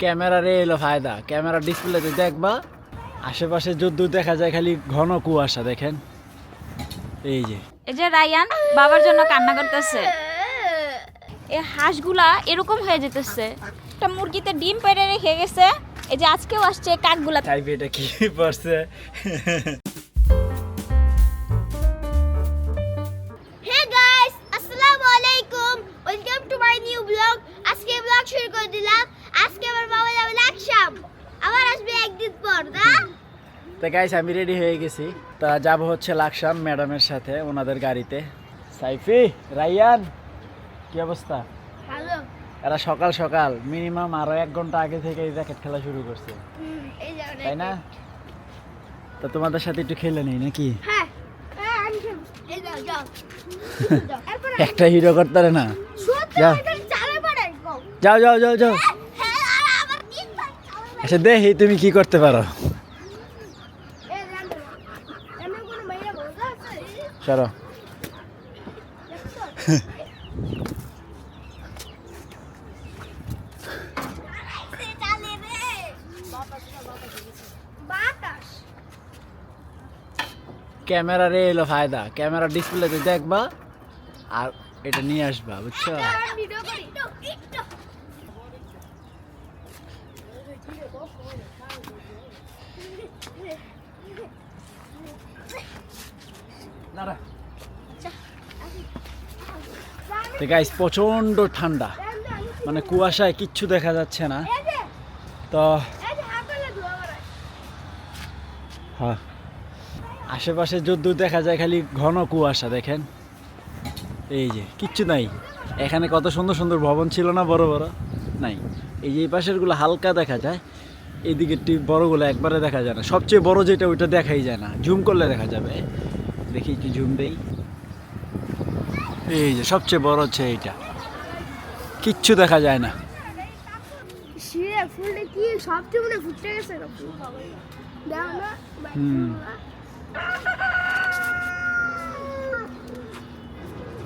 ক্যামেরার এলো ফায়দা, ক্যামেরা ডিসপ্লেতে দেখবা আশেপাশে যদ্দূর দেখা যায় খালি ঘন কুয়াশা। দেখেন এই যে রায়ান বাবার জন্য কান্না করতেছে। এই হাঁসগুলা এরকম হয়ে যেতেছে। একটা মুরগিতে ডিম পেড়ে রেখে গেছে, এই যে আজকেও আসছে কাকগুলা। তাই এটা কি পড়ছে? হে গাইস, আসসালামু আলাইকুম, welcome to my new blog. আজকে ব্লগ শুরু করে দিলাম। আজকে আমার বাবা যাবে লাকসাম, আবার আসবে একদিন পর না। তো গাইস আমি রেডি হয়ে গেছি, তা যাব হচ্ছে লাকসাম ম্যাডামের সাথে ওনাদের গাড়িতে। সাইফি, রাইয়ান, কি অবস্থা? ভালো। এরা সকাল সকাল মিনিমাম আরো 1 ঘন্টা আগে থেকে এই র্যাকেট খেলা শুরু করছে, এই যাও তাই না? তো তোমাদের সাথে একটু খেলে নেই নাকি? হ্যাঁ হ্যাঁ, আমি খেলবো। এই যাও যাও যাও। এরপর একটা হিরো করতে না। সত্যি যাও। এটা চালে পড়ে গো। যাও যাও যাও যাও। হ্যাঁ, আর আবার তিন ভাই চালে। আচ্ছা দেখি তুমি কি করতে পারো। এই জানো, এমন কোনো মাইরা বলদা আছে? চলো। চালে রে। বাতাস। ক্যামেরার এলো ফায়দা, ক্যামেরা ডিসপ্লেতে দেখবা আর এটা নিয়ে আসবা, বুঝছো? আর ভিডিও করি একটু। তো গাইস প্রচন্ড ঠান্ডা, মানে কুয়াশায় কিচ্ছু দেখা যাচ্ছে না। তো হ্যাঁ, আশেপাশে যদ্দূর দেখা যায় খালি ঘন কুয়াশা। দেখেন এই যে কিচ্ছু নাই। এখানে কত সুন্দর সুন্দর ভবন ছিল না, বড় বড় নাই। এই যে এই পাশেরগুলো হালকা দেখা যায়, এইদিকে বড়গুলো একবারে দেখা যায় না। সবচেয়ে বড় যেটা ওইটা দেখাই যায় না, জুম করলে দেখা যাবে। দেখি কি জুম দেই। এই যে সবচেয়ে বড় হচ্ছে এইটা, কিচ্ছু দেখা যায় না। শিরে ফুলটা কি সবচেয়ে মনে ফুটে গেছে না ফুল দাও না।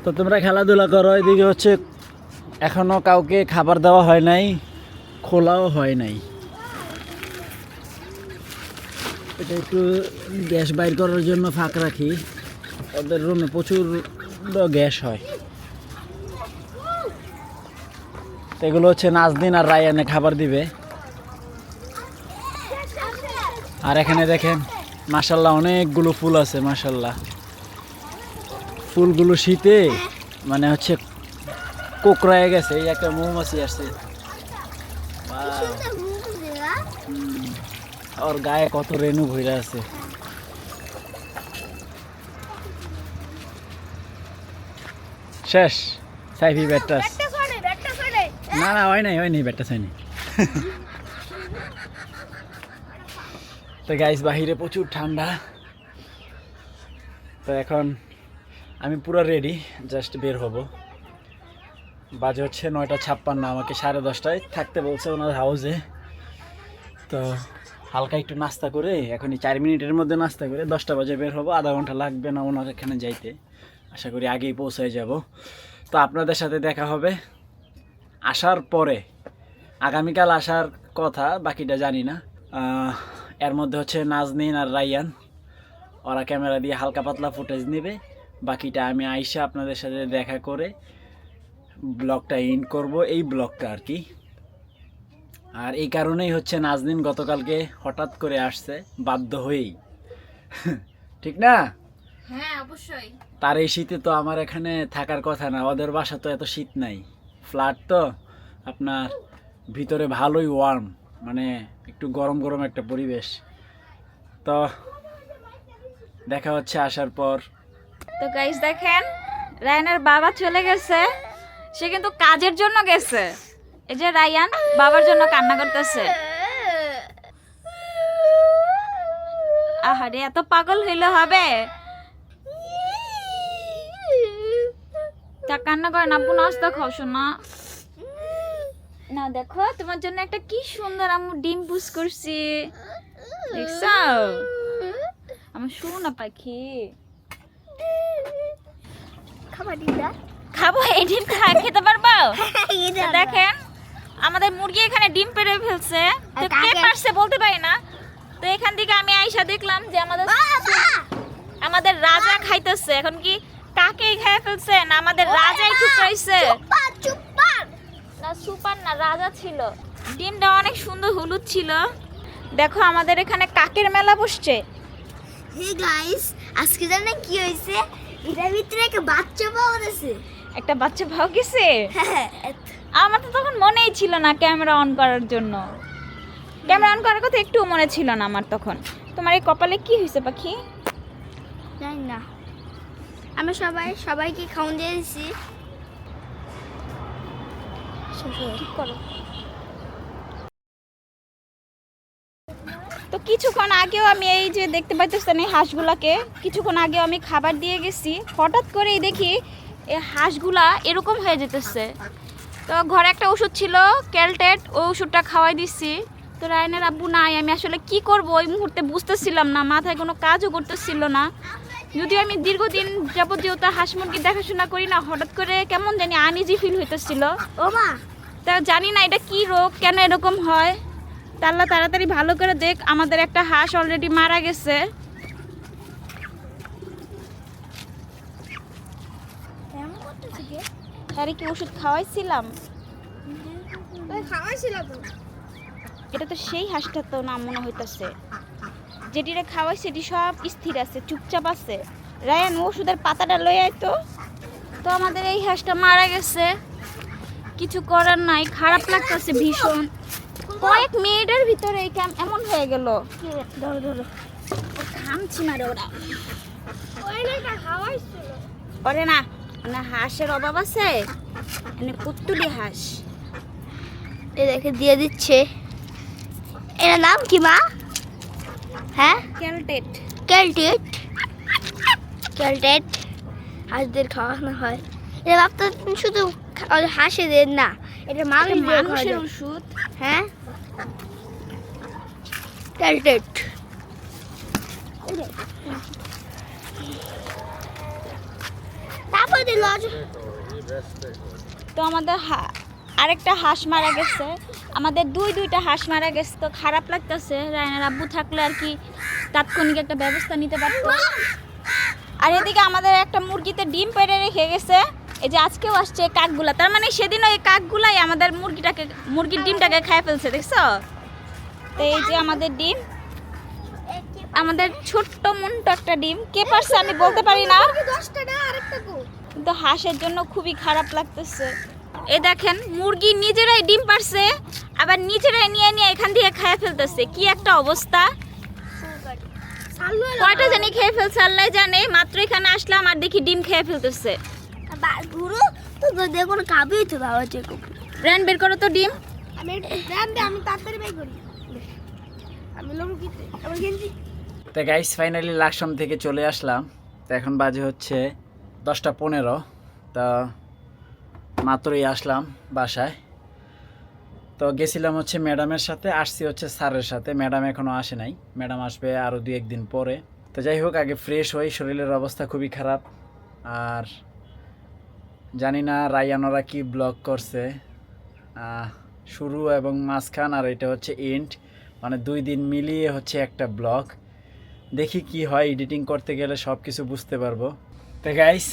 তো তোমরা খেলাধুলা করো। এদিকে হচ্ছে এখনো কাউকে খাবার দেওয়া হয় নাই, খোলাও হয় নাই। এটা একটু গ্যাস বাইর করার জন্য ফাঁক রাখি। ওদের রুমে প্রচুর গ্যাস হয়। তো এগুলো হচ্ছে নাজদিন আর রায়ানে খাবার দিবে। আর এখানে দেখেন মাশাল্লাহ অনেকগুলো ফুল আছে, মাশাল্লাহ। ফুলগুলো শীতে মানে হচ্ছে কোকড়ায় গেছে। এই একটা মৌমাছি আসছে, ওর গায়ে কত রেণু ভইরা আছে। শেষ সাইফি ব্যাটাস। না না হয় নাই ব্যাটাস হয়নি। তো গাইস বাহিরে প্রচুর ঠান্ডা। তো এখন আমি পুরো রেডি, জাস্ট বের হব। বাজে হচ্ছে 9:56। আমাকে 10:30টায় থাকতে বলছে ওনার হাউসে। তো হালকা একটু নাস্তা করে, এখনই 4 মিনিটের মধ্যে নাস্তা করে 10টা বাজে বের হবো। আধা ঘন্টা লাগবে না ওনার এখানে যাইতে, আশা করি আগেই পৌঁছে যাব। তো আপনাদের সাথে দেখা হবে আসার পরে। আগামীকাল আসার কথা, বাকিটা জানি না। এর মধ্যে হচ্ছে নাজনীন আর রায়ান, ওরা ক্যামেরা দিয়ে হালকা পাতলা ফুটেজ নেবে। বাকিটা আমি আইসা আপনাদের সাথে দেখা করে ব্লগটা এন্ড করব, এই ব্লগটা আর কি। আর এই কারণেই হচ্ছে নাজনীন গতকালকে হঠাৎ করে আসছে, বাধ্য হয়েই, ঠিক না? হ্যাঁ অবশ্যই। তার এই শীতে তো আমার এখানে থাকার কথা না। ওদের বাসা তো এত শীত নাই, ফ্ল্যাট তো আপনার ভিতরে ভালোই ওয়ার্ম, মানে একটু গরম গরম একটা পরিবেশ। তো দেখা হচ্ছে আসার পর। তো গাইস দেখেন রায়ানের বাবা চলে গেছে, সে কিন্তু কাজের জন্য গেছে। এই যে রায়ান বাবার জন্য কান্না করতেছে। আহারে এত পাগল হইলে হবে? তা কান্না করে না, আপু নাস্তা খাও শোনা। না দেখো তোমার জন্য একটা কি সুন্দর আম্মু ডিম পুষ করছি, দেখছো? আমার শোনা পাখি খাবার দিদা খাবো, এই ডিম খেতে পারবো? দেখেন আমাদের মুরগি এখানে ডিম পেড়ে ফেলছে, তো কে কাকে? পারছে বলতে পারি না। তো এখান থেকে আমি আইসা দেখলাম যে আমাদের রাজা খাইতেছে। এখন কি কাকে খেয়ে ফেলছে না আমাদের রাজাই ঠুকরাইছে? চুপ না সুপার না, রাজা ছিল। ডিমটা অনেক সুন্দর হলুদ ছিল। দেখো আমাদের এখানে কাকের মেলা বসছে। হে গাইস, আজকে জানেন কি হয়েছে? এটার ভিতরে একটা বাচ্চা পাওয়া গেছে। একটা বাচ্চা ভাও গেছে। হ্যাঁ, আমার তো তখন মনেই ছিল না ক্যামেরা অন করার জন্য। ক্যামেরা অন করার কথা একটুও মনে ছিল না আমার তখন। তোমার এই কপালে কি হয়েছে পাখি? জানি না। আমি সবাইকে খাওয়ান দিয়ে দিছি। ঠিক করো। তো কিছুক্ষণ আগেও আমি এই যে দেখতে পাইতেছেন এই হাঁসগুলাকে, কিছুক্ষণ আগেও আমি খাবার দিয়ে গেছি। হঠাৎ করেই দেখি এই হাঁসগুলা এরকম হয়ে যেতেছে। তো ঘরে একটা ওষুধ ছিল ক্যালটেট, ওই ওষুধটা খাওয়াই দিচ্ছি। তো রায়নের আব্বু নাই, আমি আসলে কি করব ওই মুহূর্তে বুঝতেছিলাম না, মাথায় কোনো কাজও করতেছিল না। যদিও আমি দীর্ঘদিন যাবতীয় তা হাঁস মুরগি দেখাশোনা করি না, হঠাৎ করে কেমন জানি আনইজি ফিল হইতেছিল। ও মা, তা জানি না এটা কি রোগ, কেন এরকম হয়। তা আল্লাহ তাড়াতাড়ি ভালো করে দেখ, আমাদের একটা হাঁস অলরেডি মারা গেছে। কেমন করতেছে কে? আরে কি ওষুধ খাওয়াইছিলাম? খাওয়াইছিল তো। এটা তো সেই হাঁসটা তো নাম মনে হইতাছে। যেটিরে খাওয়াই সেটি সব স্থির আছে, চুপচাপ আছে। রায়ান ওষুধের পাতাটা লই আয় তো। তো আমাদের এই হাঁসটা মারা গেছে, কিছু করার নাই। খারাপ লাগতেছে ভীষণ। কয়েক মিনিটের ভিতরে এই এমন হয়ে গেল। ধরো ধরো। খামছি না রে ওরা। ওইটা খাওয়াইছিল। ওরে না, না হাঁসের অভাব আছে, এনে কুত্তুলি হাঁস। এ দেখে দিয়ে দিচ্ছে। এর নাম কি মা? হ্যাঁ, ক্যালটেট। ক্যালটেট। ক্যালটেট হাঁসদের খাওয়ানো হয়। এটা ভাবতে শুধু হাঁসেদের না, এটা মানুষের মানুষের ওষুধ। হ্যাঁ, ক্যালটেট। তারপর দিল তো আমাদের আরেকটা হাঁস মারা গেছে। আমাদের দুইটা হাঁস মারা গেছে। তো খারাপ লাগতেছে। রায়নার আব্বু থাকলে আর কি তাৎক্ষণিক একটা ব্যবস্থা নিতে পারতো। আর এদিকে আমাদের একটা মুরগিতে ডিম পেড়ে রেখে গেছে। এই যে আজকেও আসছে কাকগুলা, তার মানে সেদিন ওই কাকগুলাই আমাদের মুরগির ডিমটাকে খেয়ে ফেলছে, দেখছো? তো এই যে আমাদের ডিম, আমাদের ছোট্ট মুন্ট একটা ডিম, কে পারছে আমি বলতে পারি না। 10টা না, আরেকটা কো। কিন্তু হাঁসের জন্য খুবই খারাপ লাগতেছে। এই দেখেন মুরগি নিজেরাই ডিম পারছে, আবার নিজেরাই নিয়ে এখান থেকে খেয়ে ফেলতেছে। কি একটা অবস্থা! কয়টা জানি খেয়ে ফেলছে আল্লাহ জানে। মাত্র এখানে আসলাম আর দেখি ডিম খেয়ে ফেলতেছে। পুরো তো দেখুন খাবেই তো বাবা চেকো। রেন বের করো তো ডিম। আমি আমি তাড়াতাড়ি বের করি। আমি লঙ্কিতে আমি গেঞ্জি। তো গাইস ফাইনালি লাকসাম থেকে চলে আসলাম। তো এখন বাজে হচ্ছে 10:15। তা মাত্রই আসলাম বাসায়। তো গেছিলাম হচ্ছে ম্যাডামের সাথে, আসছি হচ্ছে স্যারের সাথে। ম্যাডাম এখনও আসে নাই, ম্যাডাম আসবে আরও 2-1 দিন পরে। তো যাই হোক, আগে ফ্রেশ হই, শরীরের অবস্থা খুবই খারাপ। আর জানি না রায়ানরা কি ব্লগ করছে, শুরু এবং মাঝখান, আর এটা হচ্ছে এন্ড, মানে 2 দিন মিলিয়ে হচ্ছে একটা ব্লগ। দেখি কি হয়, এডিটিং করতে গেলে সব কিছু বুঝতে পারবো। তো গাইস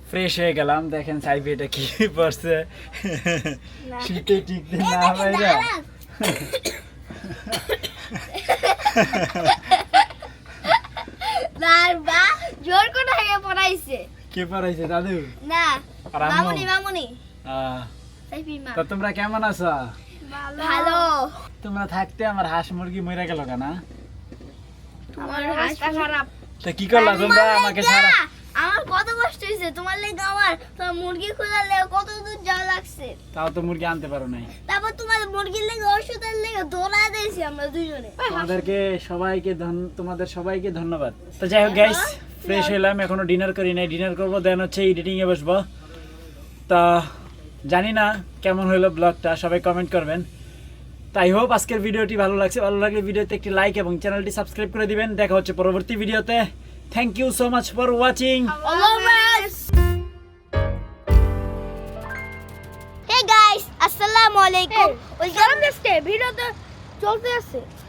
ফ্রেশ হয়ে গেলাম। দেখেন সাইফি এটা কি পড়ছে, শীতে টিকতে না বাইরে। বারবা জোর করে হয়ে পড়াইছে। কে পড়াইছে দাদু? না, আর আম্মু? মামুনি। আহ, সাইফি মা। তো তোমরা কেমন আছো? ভালো। তোমরা থাকতে আমার হাঁস মুরগি মরে গেল কেন? তোমার অবস্থা খারাপ। তো কি করলা তোমরা আমাকে ছাড়া? আমার কত কষ্ট হয়েছে তোমার লেগে, আমার তোমার মুরগি খোঁজার লেগে কত দূর যাওয়া লাগছে। তাও তো মুরগি আনতে পারো নাই। তারপর তোমার মুরগির লেগে ওষুধের লেগে দৌড়া দিয়েছি আমরা দুজনে। তোমাদের সবাইকে ধন্যবাদ। তো যাই হোক গাইস, ফ্রেশ হইলাম, এখনো ডিনার করি নাই। ডিনার করবো, দেন হচ্ছে এডিটিং এ বসবো। তা জানি না কেমন হইলো ব্লগটা, সবাই কমেন্ট করবেন। তাই হোপ আজকের ভিডিওটি ভালো লাগছে। ভালো লাগলে ভিডিওতে একটি লাইক এবং চ্যানেলটি সাবস্ক্রাইব করে দিবেন। দেখা হচ্ছে পরবর্তী ভিডিওতে। Thank you so much for watching. Hey guys, আসসালামু আলাইকুম। ওয়েলকাম। ভিডিও তো চলতে আছে।